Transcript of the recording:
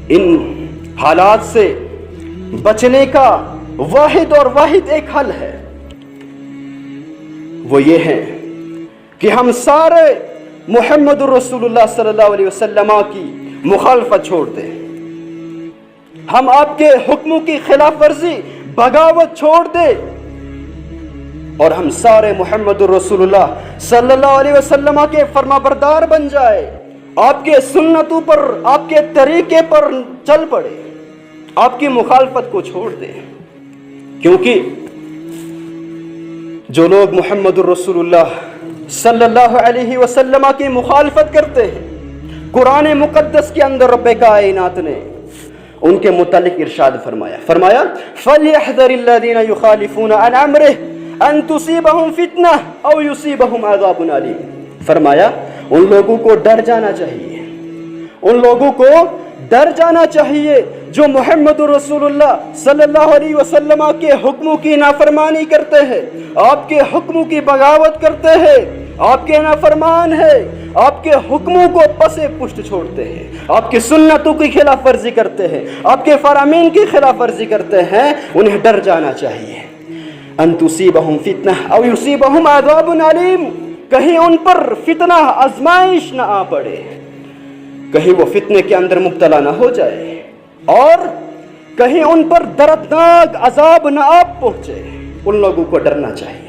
ان حالات سے بچنے کا واحد اور واحد ایک حل ہے، وہ یہ ہے کہ ہم سارے محمد الرسول اللہ صلی اللہ علیہ وسلم کی مخالفت چھوڑ دیں، ہم آپ کے حکموں کی خلاف ورزی بغاوت چھوڑ دیں، اور ہم سارے محمد الرسول اللہ صلی اللہ علیہ وسلم کے فرما بردار بن جائے، آپ کے سنتوں پر، آپ کے طریقے پر چل پڑے، آپ کی مخالفت کو چھوڑ دیں۔ کیونکہ جو لوگ محمد الرسول اللہ صلی اللہ علیہ وسلم کی مخالفت کرتے ہیں، قرآن مقدس کے اندر رب کائنات نے ان کے متعلق ارشاد فرمایا فَلْيَحْذَرِ الَّذِينَ يُخَالِفُونَ عَنْ أَمْرِهِ أَن تُصِيبَهُمْ فِتْنَةٌ أَوْ يُصِيبَهُمْ عَذَابٌ أَلِيمٌ۔ فرمایا ان لوگوں کو ڈر جانا چاہیے، ان لوگوں کو ڈر جانا چاہیے جو محمد رسول اللہ صلی اللہ علیہ وسلم کے حکموں کی نافرمانی کرتے ہیں، آپ کے حکموں کی بغاوت کرتے ہیں، آپ کے نافرمان ہیں، آپ کے حکموں کو پس پشت چھوڑتے ہیں، آپ کی سنتوں کی خلاف ورزی کرتے ہیں، آپ کے فرامین کی خلاف ورزی کرتے ہیں، انہیں ڈر جانا چاہیے۔ ان تصیبہم فتنہ او یصیبہم عذاب علیم، کہیں ان پر فتنہ آزمائش نہ آ پڑے، کہیں وہ فتنے کے اندر مبتلا نہ ہو جائے، اور کہیں ان پر دردناک عذاب نہ آ پہنچے، ان لوگوں کو ڈرنا چاہیے۔